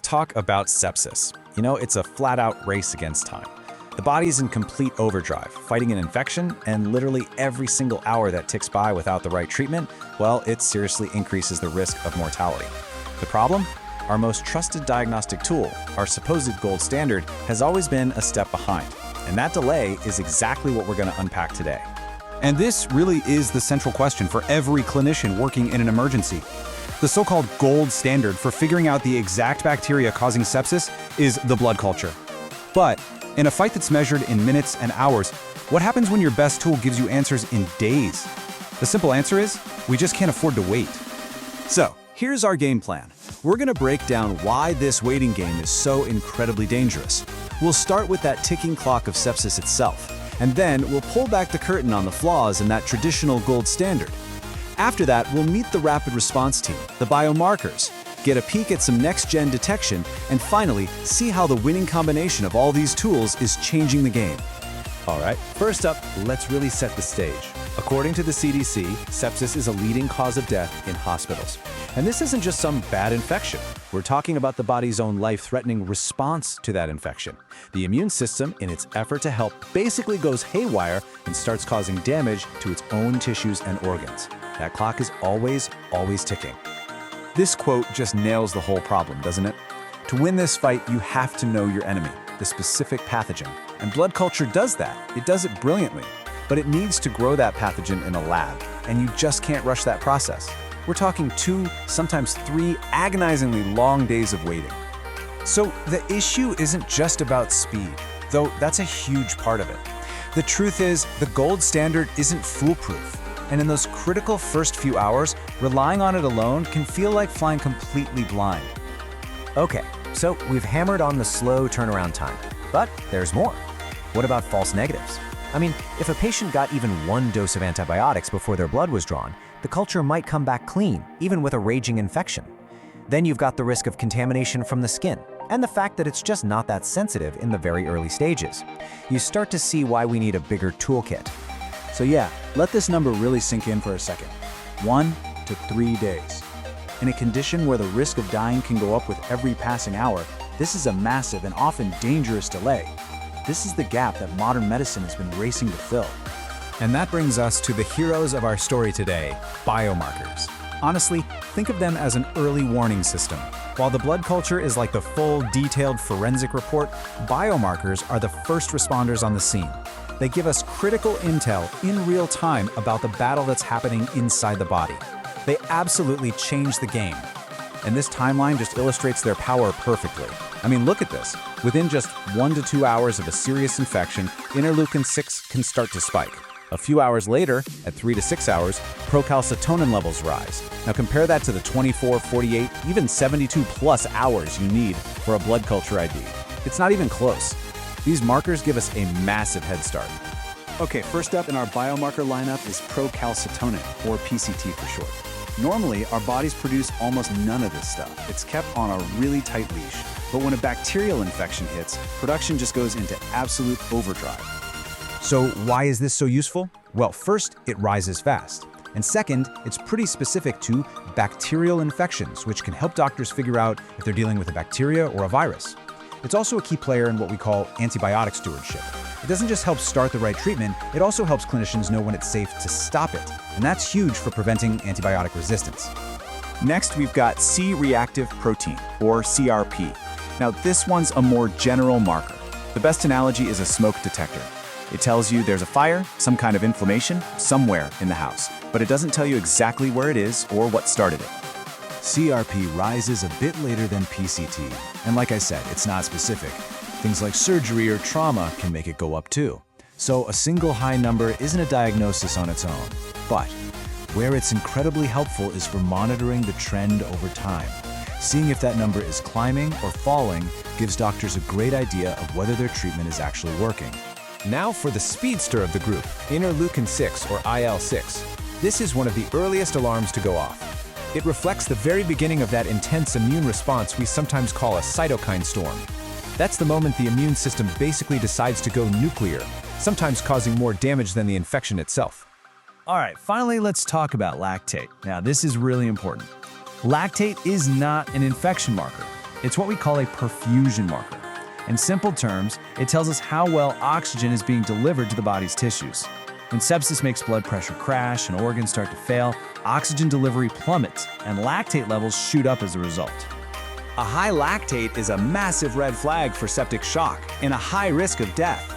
talk about sepsis. You know, it's a flat-out race against time. The body's in complete overdrive, fighting an infection, and literally every single hour that ticks by without the right treatment, well, it seriously increases the risk of mortality. The problem? Our most trusted diagnostic tool, our supposed gold standard, has always been a step behind. And that delay is exactly what we're going to unpack today. And this really is the central question for every clinician working in an emergency. The so-called gold standard for figuring out the exact bacteria causing sepsis is the blood culture. But in a fight that's measured in minutes and hours, what happens when your best tool gives you answers in days? The simple answer is, we just can't afford to wait. So, here's our game plan. We're going to break down why this waiting game is so incredibly dangerous. We'll start with that ticking clock of sepsis itself, and then we'll pull back the curtain on the flaws in that traditional gold standard. After that, we'll meet the rapid response team, the biomarkers, get a peek at some next-gen detection, and finally, see how the winning combination of all these tools is changing the game. All right, first up, let's really set the stage. According to the CDC, sepsis is a leading cause of death in hospitals. And this isn't just some bad infection. We're talking about the body's own life-threatening response to that infection. The immune system, in its effort to help, basically goes haywire and starts causing damage to its own tissues and organs. That clock is always ticking. This quote just nails the whole problem, doesn't it? To win this fight, you have to know your enemy, the specific pathogen. And blood culture does that. It does it brilliantly. But it needs to grow that pathogen in a lab, and you just can't rush that process. We're talking 2, sometimes 3 agonizingly long days of waiting. So the issue isn't just about speed, though that's a huge part of it. The truth is, the gold standard isn't foolproof. And in those critical first few hours, relying on it alone can feel like flying completely blind. Okay, so we've hammered on the slow turnaround time, but there's more. What about false negatives? I mean, if a patient got even 1 dose of antibiotics before their blood was drawn, the culture might come back clean, even with a raging infection. Then you've got the risk of contamination from the skin, and the fact that it's just not that sensitive in the very early stages. You start to see why we need a bigger toolkit. So yeah, let this number really sink in for a second. 1 to 3 days. In a condition where the risk of dying can go up with every passing hour, this is a massive and often dangerous delay. This is the gap that modern medicine has been racing to fill. And that brings us to the heroes of our story today, biomarkers. Honestly, think of them as an early warning system. While the blood culture is like the full, detailed forensic report, biomarkers are the first responders on the scene. They give us critical intel in real time about the battle that's happening inside the body. They absolutely change the game. And this timeline just illustrates their power perfectly. I mean, look at this. Within just 1 to 2 hours of a serious infection, interleukin-6 can start to spike. A few hours later, at 3 to 6 hours, procalcitonin levels rise. Now compare that to the 24, 48, even 72 plus hours you need for a blood culture ID. It's not even close. These markers give us a massive head start. Okay, first up in our biomarker lineup is procalcitonin, or PCT for short. Normally, our bodies produce almost none of this stuff. It's kept on a really tight leash. But when a bacterial infection hits, production just goes into absolute overdrive. So why is this so useful? Well, first, it rises fast. And second, it's pretty specific to bacterial infections, which can help doctors figure out if they're dealing with a bacteria or a virus. It's also a key player in what we call antibiotic stewardship. It doesn't just help start the right treatment, it also helps clinicians know when it's safe to stop it. And that's huge for preventing antibiotic resistance. Next, we've got C-Reactive Protein, or CRP. Now, this one's a more general marker. The best analogy is a smoke detector. It tells you there's a fire, some kind of inflammation, somewhere in the house, but it doesn't tell you exactly where it is or what started it. CRP rises a bit later than PCT, and like I said, it's not specific. Things like surgery or trauma can make it go up too. So a single high number isn't a diagnosis on its own. But where it's incredibly helpful is for monitoring the trend over time. Seeing if that number is climbing or falling gives doctors a great idea of whether their treatment is actually working. Now for the speedster of the group, interleukin-6 or IL-6. This is one of the earliest alarms to go off. It reflects the very beginning of that intense immune response we sometimes call a cytokine storm. That's the moment the immune system basically decides to go nuclear, sometimes causing more damage than the infection itself. All right, finally, let's talk about lactate. Now, this is really important. Lactate is not an infection marker. It's what we call a perfusion marker. In simple terms, it tells us how well oxygen is being delivered to the body's tissues. When sepsis makes blood pressure crash and organs start to fail, oxygen delivery plummets and lactate levels shoot up as a result. A high lactate is a massive red flag for septic shock and a high risk of death.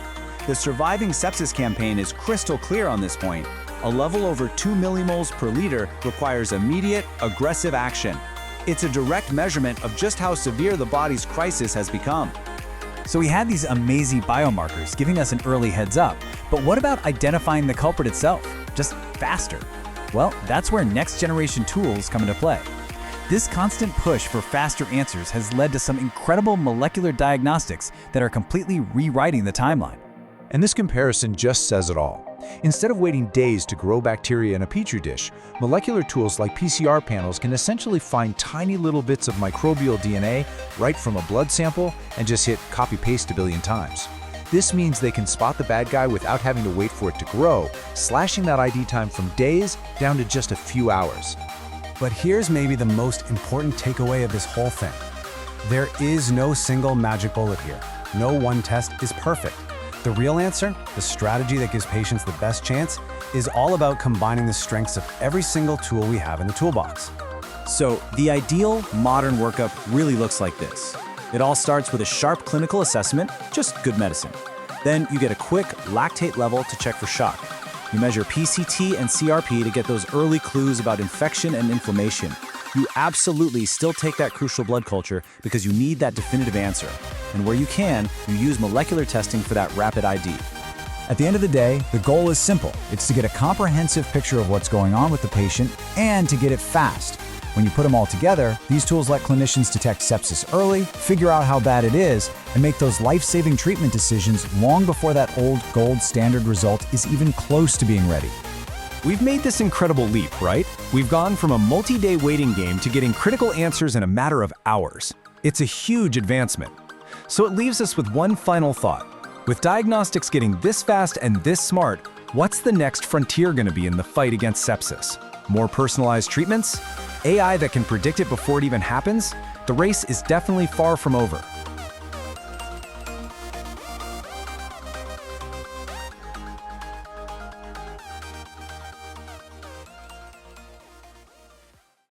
The Surviving Sepsis Campaign is crystal clear on this point. A level over 2 millimoles per liter requires immediate, aggressive action. It's a direct measurement of just how severe the body's crisis has become. So we had these amazing biomarkers giving us an early heads up, but what about identifying the culprit itself, just faster? Well, that's where next-generation tools come into play. This constant push for faster answers has led to some incredible molecular diagnostics that are completely rewriting the timeline. And this comparison just says it all. Instead of waiting days to grow bacteria in a petri dish, molecular tools like PCR panels can essentially find tiny little bits of microbial DNA right from a blood sample and just hit copy-paste a billion times. This means they can spot the bad guy without having to wait for it to grow, slashing that ID time from days down to just a few hours. But here's maybe the most important takeaway of this whole thing. There is no single magic bullet here. No one test is perfect. The real answer, the strategy that gives patients the best chance, is all about combining the strengths of every single tool we have in the toolbox. So the ideal modern workup really looks like this. It all starts with a sharp clinical assessment, just good medicine. Then you get a quick lactate level to check for shock. You measure PCT and CRP to get those early clues about infection and inflammation. You absolutely still take that crucial blood culture because you need that definitive answer. And where you can, you use molecular testing for that rapid ID. At the end of the day, the goal is simple. It's to get a comprehensive picture of what's going on with the patient and to get it fast. When you put them all together, these tools let clinicians detect sepsis early, figure out how bad it is, and make those life-saving treatment decisions long before that old gold standard result is even close to being ready. We've made this incredible leap, right? We've gone from a multi-day waiting game to getting critical answers in a matter of hours. It's a huge advancement. So it leaves us with one final thought. With diagnostics getting this fast and this smart, what's the next frontier going to be in the fight against sepsis? More personalized treatments? AI that can predict it before it even happens? The race is definitely far from over.